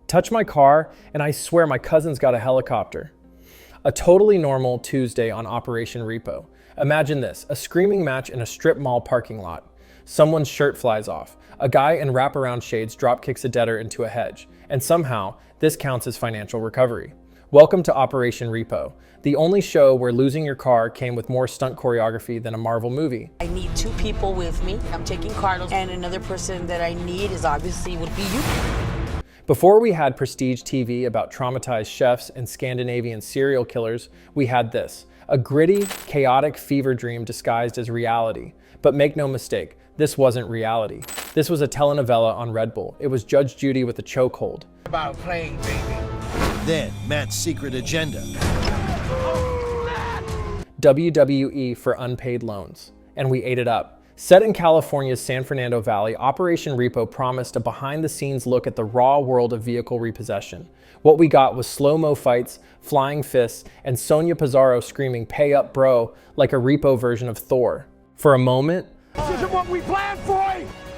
Touch my car, and I swear my cousin's got a helicopter. A totally normal Tuesday on Operation Repo. Imagine this, a screaming match in a strip mall parking lot. Someone's shirt flies off. A guy in wraparound shades drop kicks a debtor into a hedge. And somehow, this counts as financial recovery. Welcome to Operation Repo, the only show where losing your car came with more stunt choreography than a Marvel movie. I need 2 people with me. I'm taking Carlos, and another person that I need is obviously would be you. Before we had prestige TV about traumatized chefs and Scandinavian serial killers, we had this, a gritty, chaotic fever dream disguised as reality. But make no mistake, this wasn't reality. This was a telenovela on Red Bull. It was Judge Judy with a chokehold. About playing, baby. Then, Matt's secret agenda. WWE for unpaid loans. And we ate it up. Set in California's San Fernando Valley, Operation Repo promised a behind-the-scenes look at the raw world of vehicle repossession. What we got was slow-mo fights, flying fists, and Sonia Pizarro screaming, "Pay up, bro," like a Repo version of Thor. For a moment, This isn't what we planned for!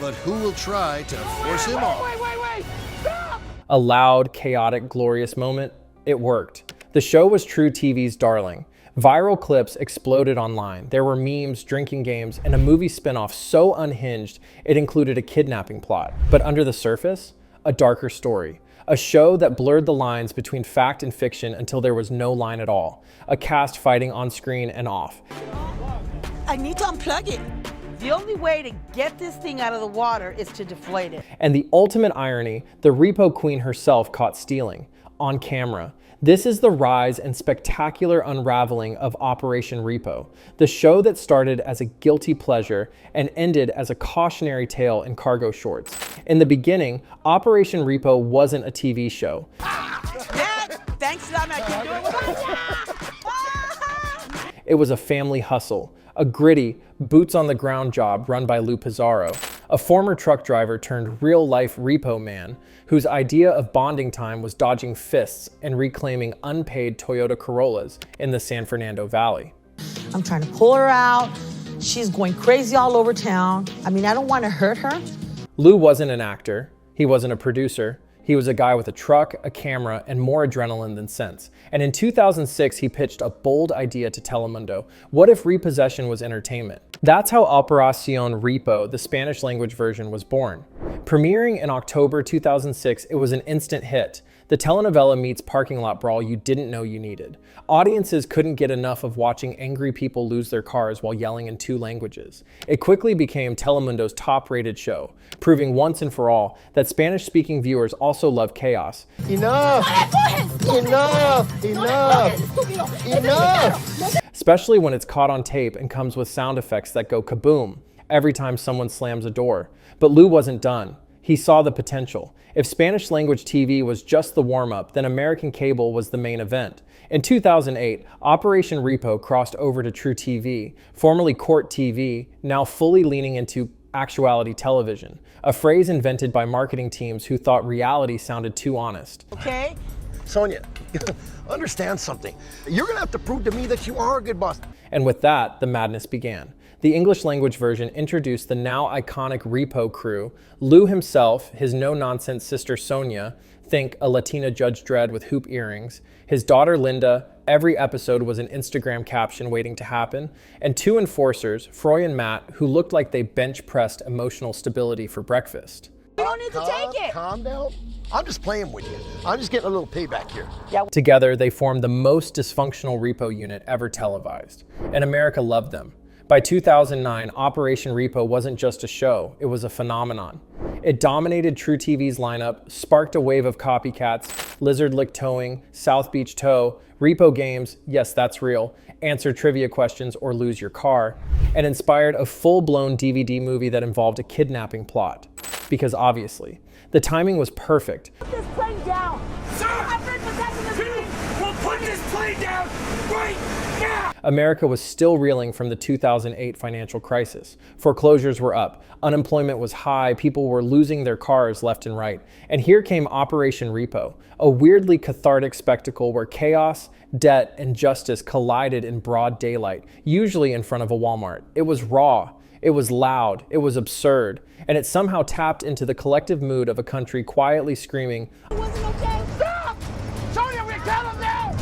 But who will try to force him off? Wait! Stop! a loud, chaotic, glorious moment, it worked. The show was true TV's darling. Viral clips exploded online. There were memes, drinking games, and a movie spinoff so unhinged it included a kidnapping plot. But under the surface, a darker story. A show that blurred the lines between fact and fiction until there was no line at all. A cast fighting on screen and off. I need to unplug it. The only way to get this thing out of the water is to deflate it. And the ultimate irony, the Repo Queen herself caught stealing. On camera. This is the rise and spectacular unraveling of Operation Repo, the show that started as a guilty pleasure and ended as a cautionary tale in cargo shorts. In the beginning, Operation Repo wasn't a TV show. Dad, thanks, Lam, I can do it. It was a family hustle, a gritty, boots-on-the-ground job run by Lou Pizarro, a former truck driver turned real-life repo man whose idea of bonding time was dodging fists and reclaiming unpaid Toyota Corollas in the San Fernando Valley. I'm trying to pull her out. She's going crazy all over town. I mean, I don't want to hurt her. Lou wasn't an actor. He wasn't a producer. He was a guy with a truck, a camera, and more adrenaline than sense. And in 2006, he pitched a bold idea to Telemundo. What if repossession was entertainment? That's how Operación Repo, the Spanish language version, was born. Premiering in October 2006, it was an instant hit. The telenovela meets parking lot brawl you didn't know you needed. Audiences couldn't get enough of watching angry people lose their cars while yelling in 2 languages. It quickly became Telemundo's top-rated show, proving once and for all that Spanish-speaking viewers also love chaos. Enough! Enough! Especially when it's caught on tape and comes with sound effects that go kaboom every time someone slams a door. But Lou wasn't done. He saw the potential. If Spanish language TV was just the warm-up, then American cable was the main event. In 2008, Operation Repo crossed over to True TV, formerly Court TV, now fully leaning into actuality television, a phrase invented by marketing teams who thought reality sounded too honest. Okay? Sonia, understand something. You're gonna have to prove to me that you are a good boss. And with that, the madness began. The English language version introduced the now iconic Repo crew, Lou himself, his no-nonsense sister Sonia, think a Latina Judge Dredd with hoop earrings, his daughter Linda, every episode was an Instagram caption waiting to happen, and 2 enforcers, Froy and Matt, who looked like they bench-pressed emotional stability for breakfast. You don't need to take it. Calm down. I'm just playing with you. I'm just getting a little payback here. Together, they formed the most dysfunctional Repo unit ever televised, and America loved them. By 2009, Operation Repo wasn't just a show, it was a phenomenon. It dominated True TV's lineup, sparked a wave of copycats, Lizard Lick Towing, South Beach Tow, Repo games, yes, that's real, answer trivia questions or lose your car, and inspired a full-blown DVD movie that involved a kidnapping plot. Because obviously, the timing was perfect. Put this plane down. Sir! I've been possessing this thing. We'll put this plane down right now! America was still reeling from the 2008 financial crisis. Foreclosures were up, unemployment was high, people were losing their cars left and right. And here came Operation Repo, a weirdly cathartic spectacle where chaos, debt, and justice collided in broad daylight, usually in front of a Walmart. It was raw, It was loud, it was absurd, and it somehow tapped into the collective mood of a country quietly screaming, It wasn't okay. Stop! Sonia, we tell him now!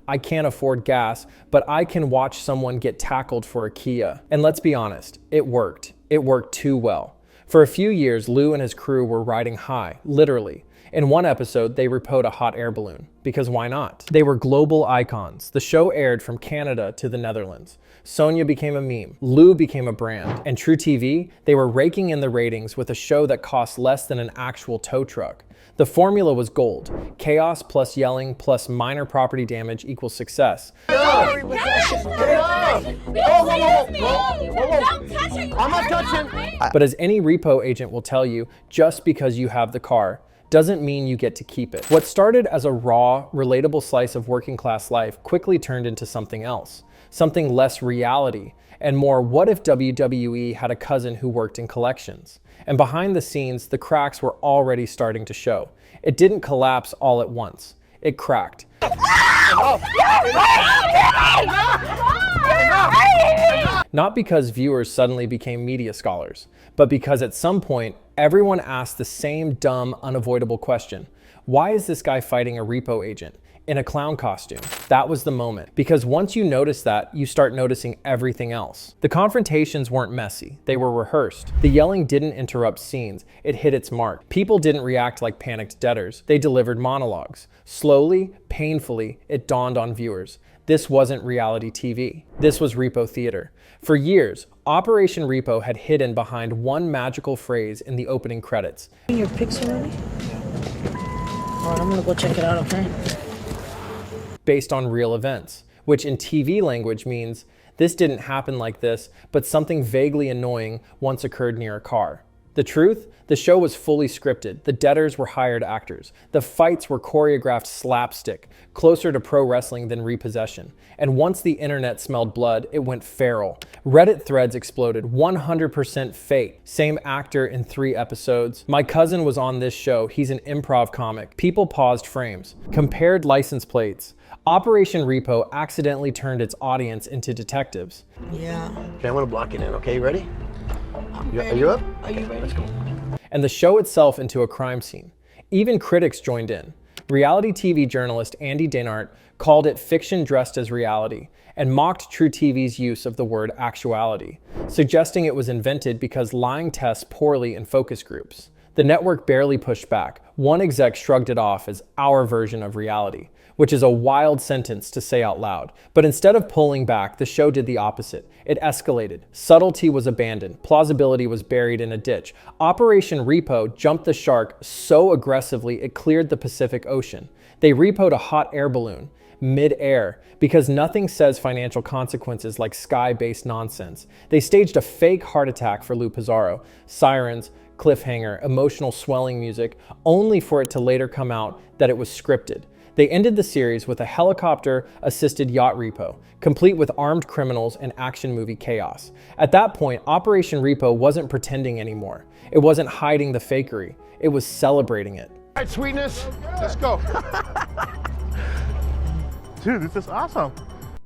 I can't afford gas, but I can watch someone get tackled for a Kia. And let's be honest, it worked. It worked too well. For a few years, Lou and his crew were riding high, literally. In one episode, they repoed a hot air balloon, because why not? They were global icons. The show aired from Canada to the Netherlands. Sonia became a meme, Lou became a brand, and True TV, they were raking in the ratings with a show that cost less than an actual tow truck. The formula was gold. Chaos plus yelling plus minor property damage equals success. I'm not touching. But as any repo agent will tell you, just because you have the car doesn't mean you get to keep it. What started as a raw, relatable slice of working class life quickly turned into something else, something less reality, and more what if WWE had a cousin who worked in collections? And behind the scenes, the cracks were already starting to show. It didn't collapse all at once. It cracked. Not because viewers suddenly became media scholars, but because at some point, everyone asked the same dumb, unavoidable question. Why is this guy fighting a repo agent in a clown costume? That was the moment. Because once you notice that, you start noticing everything else. The confrontations weren't messy. They were rehearsed. The yelling didn't interrupt scenes. It hit its mark. People didn't react like panicked debtors. They delivered monologues. Slowly, painfully, it dawned on viewers. This wasn't reality TV. This was repo theater. For years, Operation Repo had hidden behind one magical phrase in the opening credits. Your pics already? All right, I'm gonna go check it out, okay? Based on real events, which in TV language means this didn't happen like this, but something vaguely annoying once occurred near a car. The truth? The show was fully scripted. The debtors were hired actors. The fights were choreographed slapstick, closer to pro wrestling than repossession. And once the internet smelled blood, it went feral. Reddit threads exploded, 100% fake. Same actor in 3 episodes. My cousin was on this show. He's an improv comic. People paused frames, compared license plates. Operation Repo accidentally turned its audience into detectives. Yeah. Okay, I'm gonna block it in, okay? Ready? Are you up? Are you ready? Let's go. And the show itself into a crime scene. Even critics joined in. Reality TV journalist Andy Dennart called it fiction dressed as reality and mocked True TV's use of the word actuality, suggesting it was invented because lying tests poorly in focus groups. The network barely pushed back. One exec shrugged it off as our version of reality, which is a wild sentence to say out loud. But instead of pulling back, the show did the opposite. It escalated. Subtlety was abandoned. Plausibility was buried in a ditch. Operation Repo jumped the shark so aggressively it cleared the Pacific Ocean. They repoed a hot air balloon mid-air because nothing says financial consequences like sky-based nonsense. They staged a fake heart attack for Lou Pizarro. Sirens, cliffhanger, emotional swelling music, only for it to later come out that it was scripted. They ended the series with a helicopter-assisted yacht repo, complete with armed criminals and action movie chaos. At that point, Operation Repo wasn't pretending anymore. It wasn't hiding the fakery. It was celebrating it. All right, sweetness, let's go. Dude, this is awesome.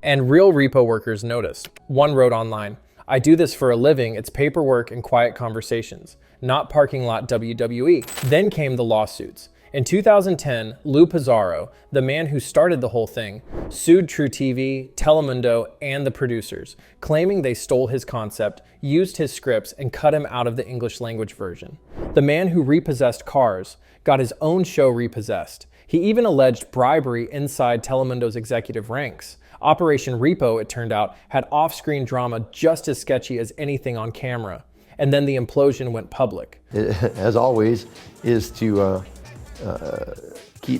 And real repo workers noticed. One wrote online, "I do this for a living. It's paperwork and quiet conversations, not parking lot WWE." Then came the lawsuits. In 2010, Lou Pizarro, the man who started the whole thing, sued True TV, Telemundo, and the producers, claiming they stole his concept, used his scripts, and cut him out of the English language version. The man who repossessed cars got his own show repossessed. He even alleged bribery inside Telemundo's executive ranks. Operation Repo, it turned out, had off-screen drama just as sketchy as anything on camera. And then the implosion went public. As always, is to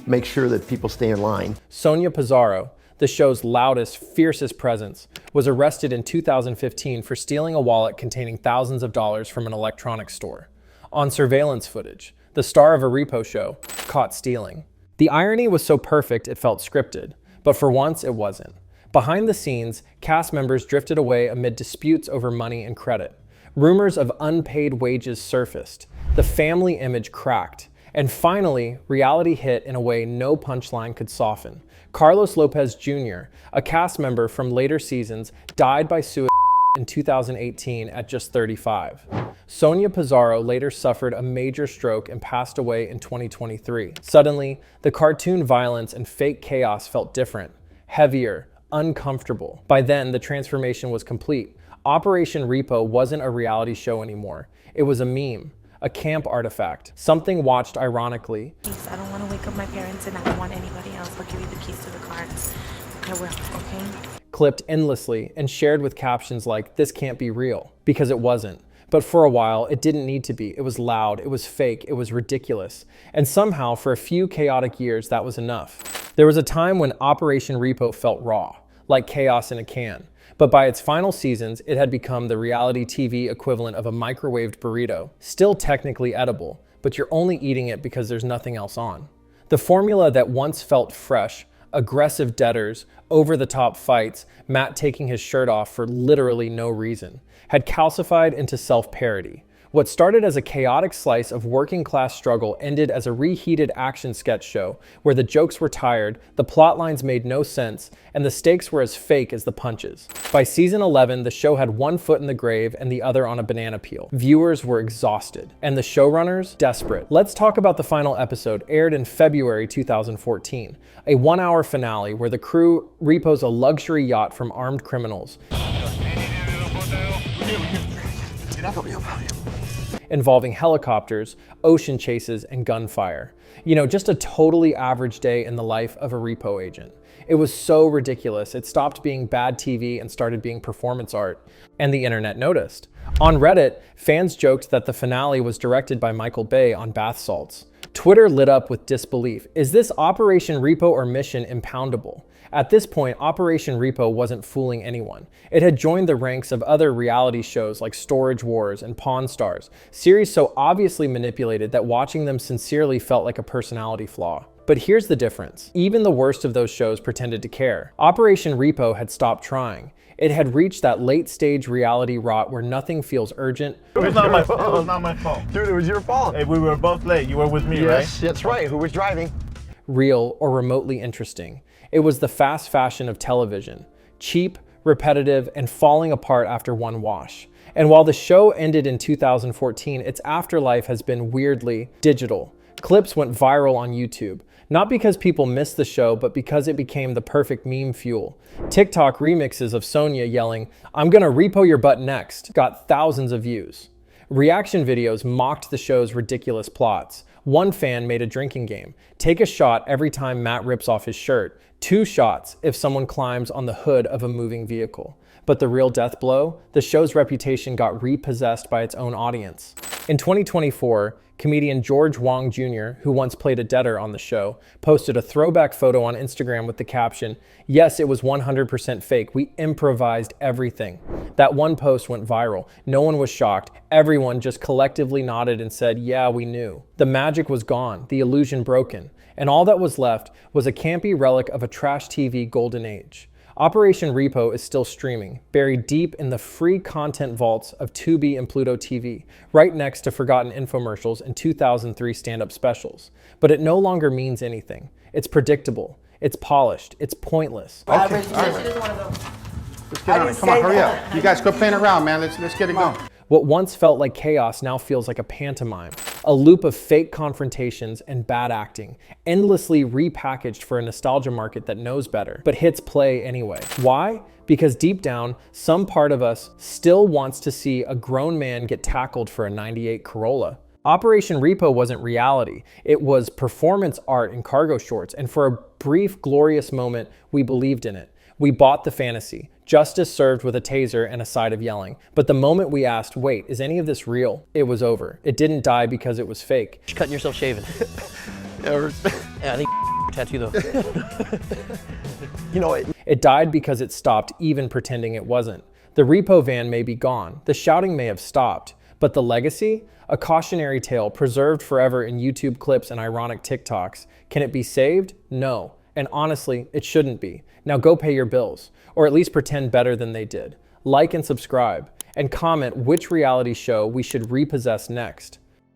make sure that people stay in line. Sonia Pizarro, the show's loudest, fiercest presence, was arrested in 2015 for stealing a wallet containing thousands of dollars from an electronics store. On surveillance footage, the star of a repo show caught stealing. The irony was so perfect it felt scripted, but for once it wasn't. Behind the scenes, cast members drifted away amid disputes over money and credit. Rumors of unpaid wages surfaced. The family image cracked. And finally, reality hit in a way no punchline could soften. Carlos Lopez Jr., a cast member from later seasons, died by suicide in 2018 at just 35. Sonia Pizarro later suffered a major stroke and passed away in 2023. Suddenly, the cartoon violence and fake chaos felt different, heavier, uncomfortable. By then, the transformation was complete. Operation Repo wasn't a reality show anymore. It was a meme, a camp artifact, something watched ironically. Please, I don't want to wake up my parents and I don't want anybody else. I'll give you the keys to the car. I will, okay? Clipped endlessly and shared with captions like, "This can't be real," because it wasn't. But for a while, it didn't need to be. It was loud, it was fake, it was ridiculous. And somehow, for a few chaotic years, that was enough. There was a time when Operation Repo felt raw, like chaos in a can. But by its final seasons, it had become the reality TV equivalent of a microwaved burrito. Still technically edible, but you're only eating it because there's nothing else on. The formula that once felt fresh, aggressive debtors, over-the-top fights, Matt taking his shirt off for literally no reason, had calcified into self-parody. What started as a chaotic slice of working-class struggle ended as a reheated action sketch show where the jokes were tired, the plot lines made no sense, and the stakes were as fake as the punches. By season 11, the show had one foot in the grave and the other on a banana peel. Viewers were exhausted, and the showrunners desperate. Let's talk about the final episode, aired in February 2014, a one-hour finale where the crew repos a luxury yacht from armed criminals, involving helicopters, ocean chases, and gunfire. You know, just a totally average day in the life of a repo agent. It was so ridiculous, it stopped being bad TV and started being performance art. And the internet noticed. On Reddit, fans joked that the finale was directed by Michael Bay on bath salts. Twitter lit up with disbelief. Is this Operation Repo or Mission Impoundable? At this point, Operation Repo wasn't fooling anyone. It had joined the ranks of other reality shows like Storage Wars and Pawn Stars, series so obviously manipulated that watching them sincerely felt like a personality flaw. But here's the difference. Even the worst of those shows pretended to care. Operation Repo had stopped trying. It had reached that late-stage reality rot where nothing feels urgent. It was not my fault. It was not my fault. Dude, it was your fault. Hey, we were both late. You were with me, right? Yes, that's right. Who was driving? Real or remotely interesting. It was the fast fashion of television. Cheap, repetitive, and falling apart after one wash. And while the show ended in 2014, its afterlife has been weirdly digital. Clips went viral on YouTube. Not because people missed the show, but because it became the perfect meme fuel. TikTok remixes of Sonia yelling, "I'm gonna repo your butt next," got thousands of views. Reaction videos mocked the show's ridiculous plots. One fan made a drinking game. Take a shot every time Matt rips off his shirt. 2 shots if someone climbs on the hood of a moving vehicle. But the real death blow? The show's reputation got repossessed by its own audience. In 2024, comedian George Wong Jr., who once played a debtor on the show, posted a throwback photo on Instagram with the caption, "Yes, it was 100% fake. We improvised everything." That one post went viral. No one was shocked. Everyone just collectively nodded and said, "Yeah, we knew." The magic was gone, the illusion broken, and all that was left was a campy relic of a trash TV golden age. Operation Repo is still streaming, buried deep in the free content vaults of Tubi and Pluto TV, right next to forgotten infomercials and 2003 stand-up specials. But it no longer means anything. It's predictable, it's polished, it's pointless. Okay, all right. Let's Get on it. Come on, hurry up. You guys, quit playing around, man. Let's get it going. What once felt like chaos now feels like a pantomime, a loop of fake confrontations and bad acting, endlessly repackaged for a nostalgia market that knows better, but hits play anyway. Why? Because deep down, some part of us still wants to see a grown man get tackled for a '98 Corolla. Operation Repo wasn't reality. It was performance art in cargo shorts, and for a brief, glorious moment, we believed in it. We bought the fantasy, justice served with a taser and a side of yelling. But the moment we asked, wait, is any of this real? It was over. It didn't die because it was fake. You're cutting yourself shaving. Yeah, I think tattoo though. You know what? It died because it stopped even pretending it wasn't. The repo van may be gone. The shouting may have stopped. But the legacy? A cautionary tale preserved forever in YouTube clips and ironic TikToks. Can it be saved? No. And honestly, it shouldn't be. Now go pay your bills, or at least pretend better than they did. Like and subscribe, and comment which reality show we should repossess next.